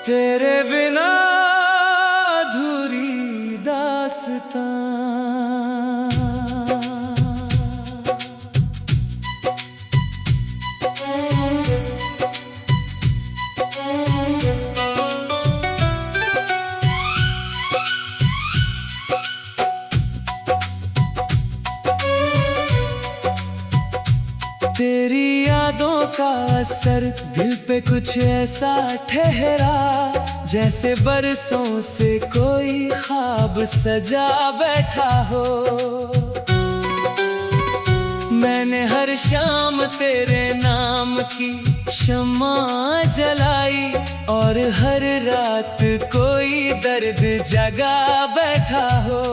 तेरे बिना अधूरी दास्तां। तेरी यादों का असर दिल पे कुछ ऐसा ठहरा, जैसे बरसों से कोई ख्वाब सजा बैठा हो। मैंने हर शाम तेरे नाम की शम्मा जलाई, और हर रात कोई दर्द जगा बैठा हो।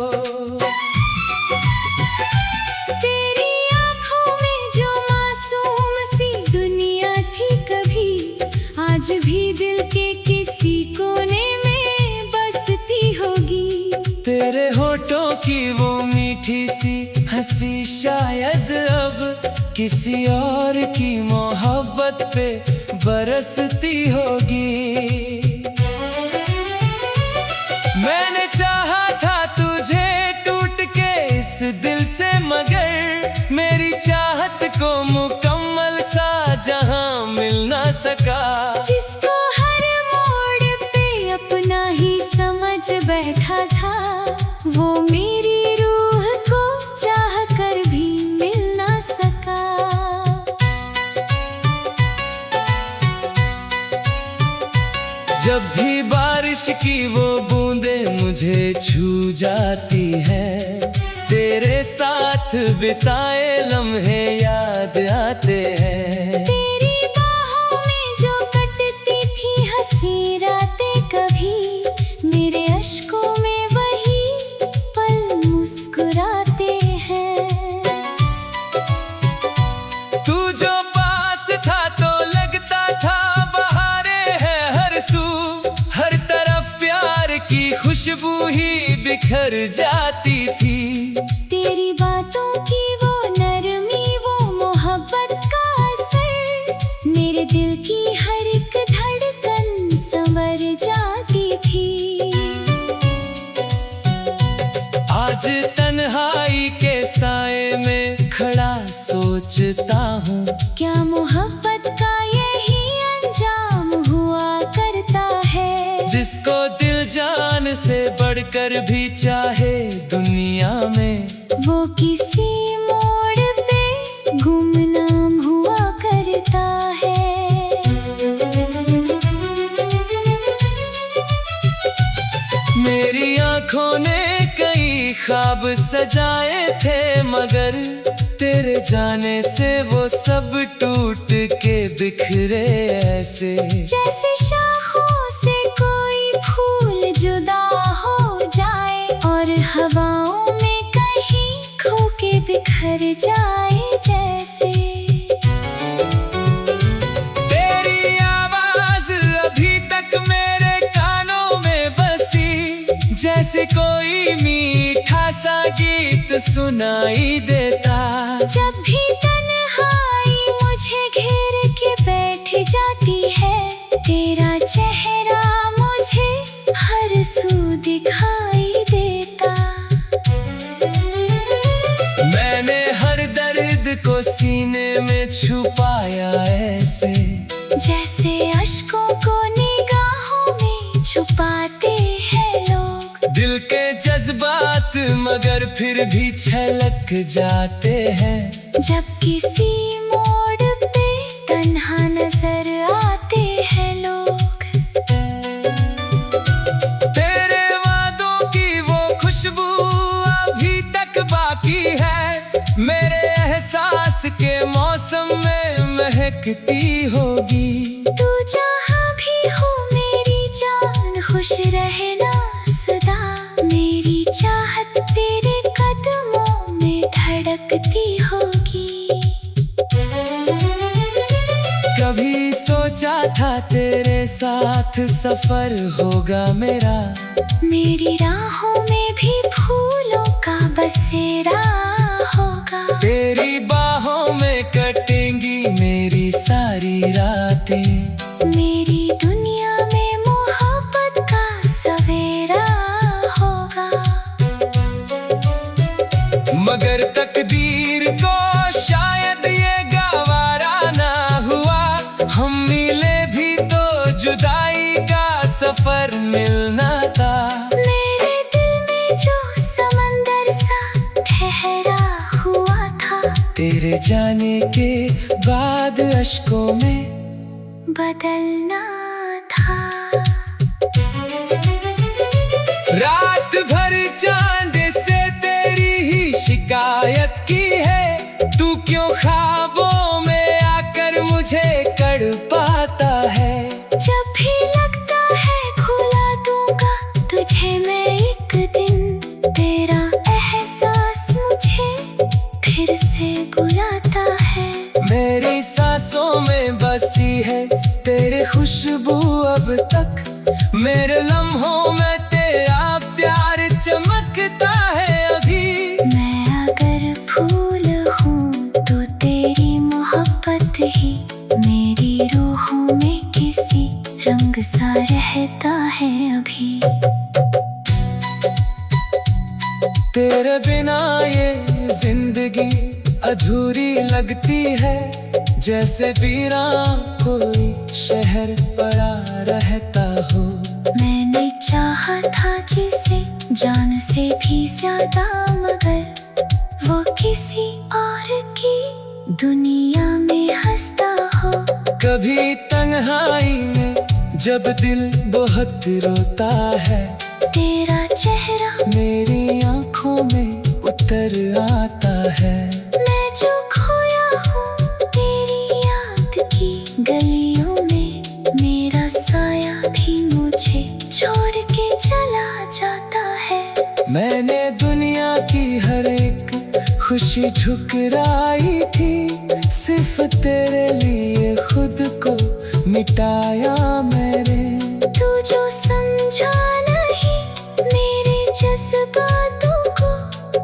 आज भी दिल के किसी कोने में बसती होगी। तेरे होठों की वो मीठी सी हंसी शायद अब किसी और की मोहब्बत पे बरसती होगी। मैंने चाहा था तुझे टूट के इस दिल से, मगर मेरी चाहत को मुकम्मल सा जहां मिल ना सका। जिसको हर मोड़ पे अपना ही समझ बैठा था, वो मेरी रूह को चाह कर भी मिल ना सका। जब भी बारिश की वो बूंदें मुझे छू जाती है, तेरे साथ बिताए लम्हे याद आते हैं। तेरी बाहों में जो कटती थी हंसी रातें, कभी मेरे अश्कों में वही पल मुस्कुराते हैं। तू जो पास था तो लगता था बहारें हैं हर सू, हर तरफ प्यार की खुशबू ही बिखर जाती थी। तेरी बातों की वो नरमी, वो मोहब्बत का असर, मेरे दिल की हर एक धड़कन संवर जाती थी। आज तन्हाई के साए में खड़ा सोचता हूँ, क्या मोहब्बत का यही अंजाम हुआ करता है। जिसको दिल जान से बढ़कर भी चाहे दुनिया में, वो किसी मोड़ पे गुमनाम हुआ करता है। मेरी आँखों ने कई ख्वाब सजाए थे, मगर तेरे जाने से वो सब टूट के बिखरे ऐसे। जैसे शाखों से कोई फूल जुदा हो जाए, और हवाओं में कहीं खो के बिखर जाए जैसे। तेरी आवाज अभी तक मेरे कानों में बसी, जैसे कोई मीठा सा गीत सुनाई देता। जब भी तन्हाई मुझे घेर के बैठ जाती है, तेरा चेहरा मुझे हर सू दिखाई देता। मैंने हर दर्द को सीने में छुपाया ऐसे, जैसे अश्कों को निगाहों में छुपाते हैं लोग। दिल के जज्बात मगर फिर भी छलक जाते हैं, जब किसी मोड़ पे तन्हा नजर आते हैं लोग। तेरे वादों की वो खुशबू अभी तक बाकी है, मेरे एहसास के मौसम में महकती होगी। तू जहाँ भी हो मेरी जान खुश रहना सदा, मेरी चाहत तेरे कदमों में धड़कती होगी। कभी सोचा था तेरे साथ सफर होगा मेरा, मेरी राहों में भी फूलों का बसेरा होगा। तेरी बाहों में कटेंगी मेरी सारी रातें, मेरी दुनिया में मोहब्बत तेरे जाने के बाद अश्कों में बदलना था। रात भर चांद से तेरी ही शिकायत की है, तू क्यों ख्वाबों में आकर मुझे कड़ पाता है। जब भी लगता है खुला दूंगा तुझे मैं एक दिन, तेरा एहसास मुझे फिर से बुलाता है। मेरी सांसों में बसी है तेरी खुशबू अब तक, मेरे लम्हों में तेरा प्यार चमकता है अभी। मैं अगर फूल हूँ तो तेरी मोहब्बत ही मेरी रूहों में किसी रंग सा रहता है अभी। तेरे बिना ये जिंदगी अधूरी लगती है, जैसे वीरान कोई शहर पड़ा रहता हो। मैंने चाहा था जिसे जान से भी ज्यादा, मगर वो किसी और की दुनिया में हंसता हो। कभी तन्हाई में जब दिल बहुत रोता है, तेरा चेहरा मेरी आंखों में उतर आता है। मैं जो खोया हूँ तेरी याद की गलियों में, मेरा साया भी मुझे छोड़ के चला जाता है। मैंने दुनिया की हर एक खुशी ठुकराई थी, सिर्फ तेरे लिए खुद को मिटाया मैंने। तू जो समझा नहीं मेरे जज्बातों को,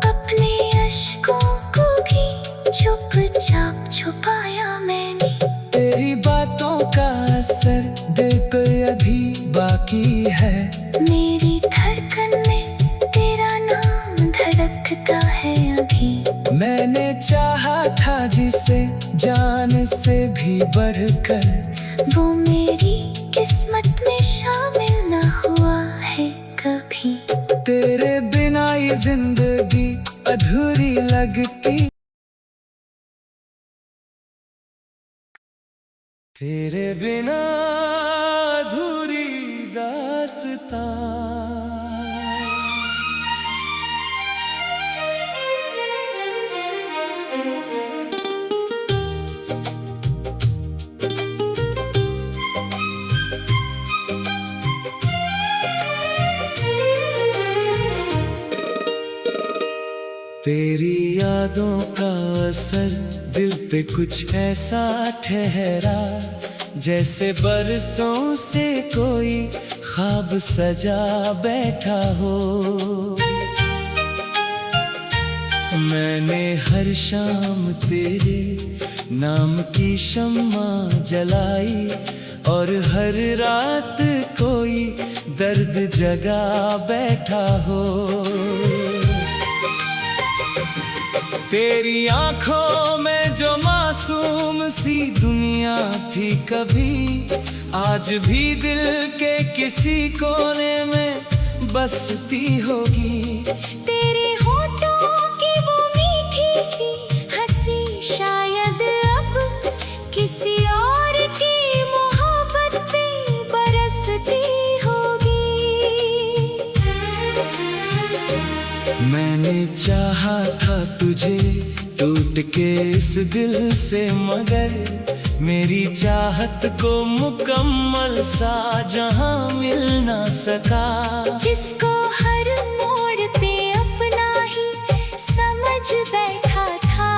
अपने अश्कों को भी चुपचाप छुपाया मैंने। तेरी बातों का असर दिल पे अभी बाकी है, मेरी धड़कन में तेरा नाम धड़कता है अभी। मैंने चाहा था जिसे जान से भी बढ़कर, वो मेरी किस्मत में शामिल न हुआ है कभी। तेरे बिना ये जिंदगी अधूरी लगती, तेरे बिना अधूरी दास्तां। तेरी यादों का असर दिल पे कुछ ऐसा ठहरा, जैसे बरसों से कोई ख्वाब सजा बैठा हो। मैंने हर शाम तेरे नाम की शम्मा जलाई, और हर रात कोई दर्द जगा बैठा हो। तेरी आंखों में जो मासूम सी दुनिया थी कभी, आज भी दिल के किसी कोने में बसती होगी। तेरे होठों की वो मीठी सी हंसी शायद अब किसी और की मोहब्बत पे बरसती होगी। मैंने चाहा था तुझे टूट के इस दिल से, मगर मेरी चाहत को मुकम्मल सा जहां मिल ना सका। जिसको हर मोड़ पे अपना ही समझ बैठा था,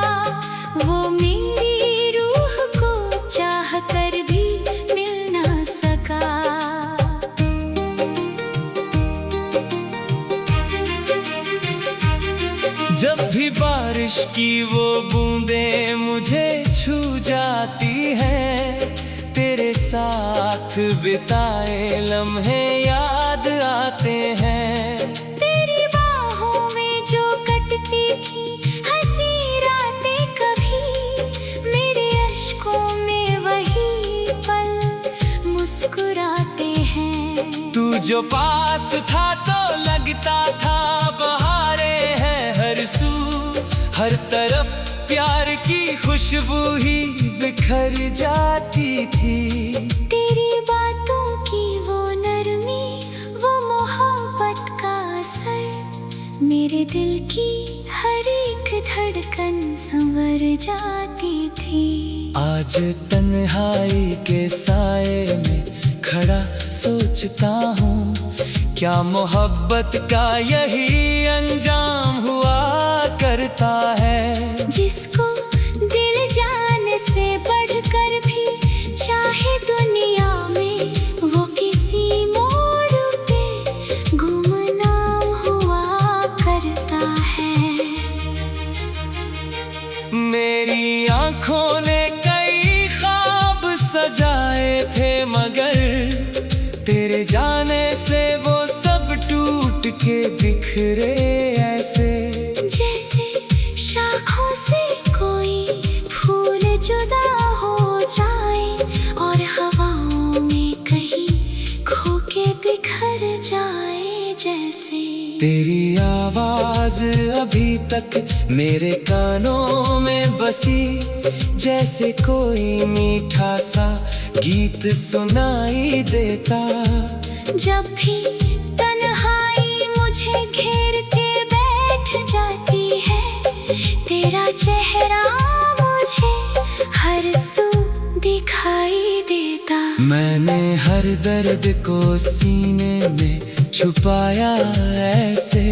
वो मेरी रूह को चाह कर भी मिल ना सका। जब भी बारिश की वो बूंदें मुझे छू जाती है, तेरे साथ बिताए लम्हे याद आते हैं। तेरी बाहों में जो कटती थी हंसी रातें कभी, मेरे अश्कों में वही पल मुस्कुराते हैं। तू जो पास था तो लगता था बहारें हैं हर सू, हर तरफ प्यार की खुशबू ही बिखर जाती थी। तेरी बातों की वो नरमी, वो मोहब्बत का असर, मेरे दिल की हर एक धड़कन संवर जाती थी। आज तन्हाई के साए में खड़ा सोचता हूँ, क्या मोहब्बत का यही अंजाम हुआ करता है। जिसको दिल जान से बढ़कर भी चाहे दुनिया में, वो किसी मोड़ पे गुमनाम हुआ करता है। मेरी आँखों ने कई ख्वाब सजाए थे, मगर तेरे जाने से वो सब टूट के बिखरे ऐसे। जैसे शाखों से कोई फूल जुदा हो जाए और हवाओं में कहीं खो के बिखर जाए जैसे। तेरी आवाज अभी तक मेरे कानों में बसी, जैसे कोई मीठा सा गीत सुनाई देता। जब भी तन्हाई मुझे घेर के बैठ जाती है, तेरा चेहरा मुझे हर सू दिखाई देता। मैंने हर दर्द को सीने में छुपाया ऐसे,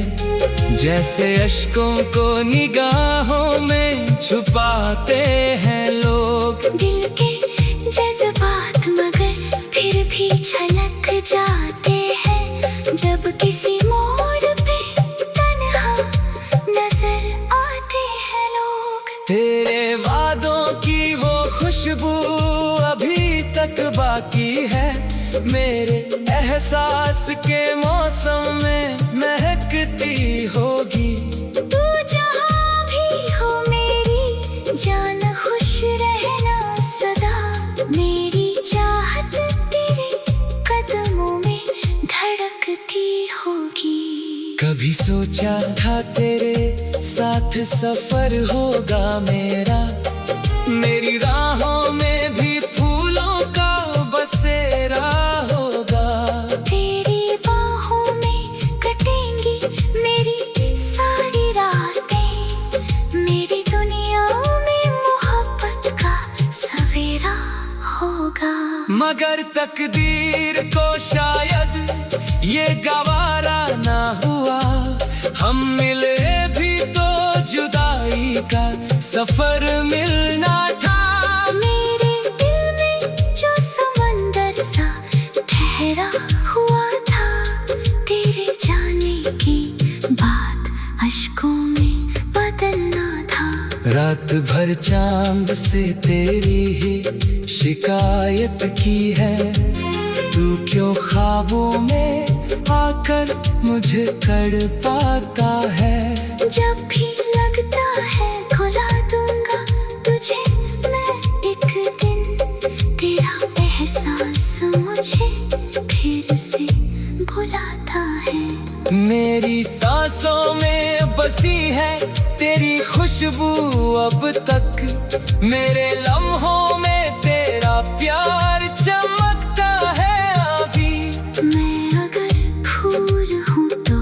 जैसे अश्कों को निगाहों में छुपाते हैं लोग। दिल के जज्बात मगर फिर भी छलक जाते हैं, जब किसी मोड़ पे तन्हा नजर आते हैं लोग। तेरे वादों की वो खुशबू अभी तक बाकी है, मेरे एहसास के मौसम में महकती होगी। तू जहाँ भी हो मेरी जान, खुश रहना सदा। मेरी चाहत तेरे कदमों में धड़कती होगी। कभी सोचा था तेरे साथ सफर होगा मेरा, मेरी राहों में भी फूलों का बसेरा होगा। तेरी बाहों में कटेंगी मेरी सारी रातें, मेरी दुनिया में मोहब्बत का सवेरा होगा। मगर तकदीर को शायद ये गवारा ना हुआ, हम मिले भी तो जुदाई का सफर मिलना था। मेरे दिल में जो समंदर सा ठहरा हुआ था, तेरे जाने की बात अश्कों में बदलना था। रात भर चांद से तेरी ही शिकायत की है, तू क्यों ख्वाबों में आकर मुझे तड़पाता है। जब भी लगता है खुला दूंगा तुझे मैं एक दिन, तेरा एहसास मुझे फिर से बुलाता है। मेरी सांसों में बसी है तेरी खुशबू अब तक, मेरे लम्हों में तेरा प्यार चमकता है अभी। मैं अगर फूल हूँ तो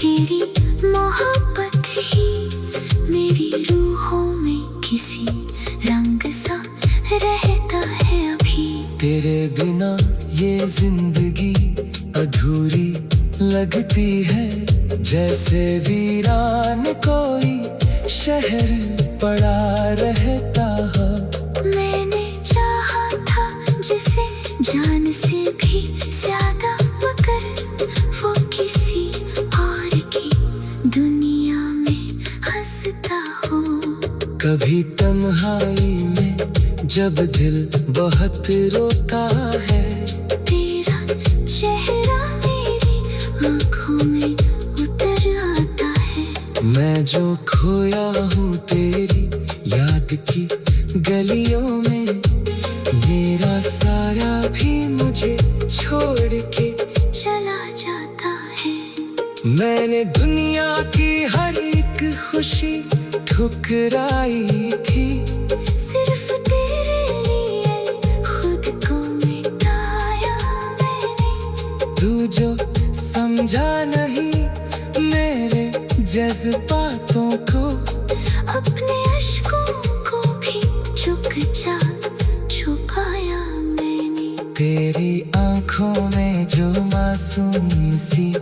तेरी मोहब्बत ही मेरी रूहों में किसी रंग सा रहता है अभी। तेरे बिना ये जिंदगी अधूरी लगती है, जैसे वीरान कोई शहर पड़ा रहता है। मैंने चाहा था जिसे जान से भी ज्यादा, मगर वो किसी और की दुनिया में हंसता हो। कभी तन्हाई में जब दिल बहुत रोता है, तेरा चेहरा मेरी आँखों में उतर आता है। मैं जो खोया हूँ तेरी याद की गलियों में, मेरा सारा भी मुझे छोड़ के चला जाता है। मैंने दुनिया की हर एक खुशी ठुकराई थी। सिर्फ तेरे लिए खुद को मिटाया मैंने। तू जो समझा नहीं मेरे जज्बातों को, अपने अश्कों को भी चुपचाप छुपाया मैंने। तेरी आंखों में जो मासूम सी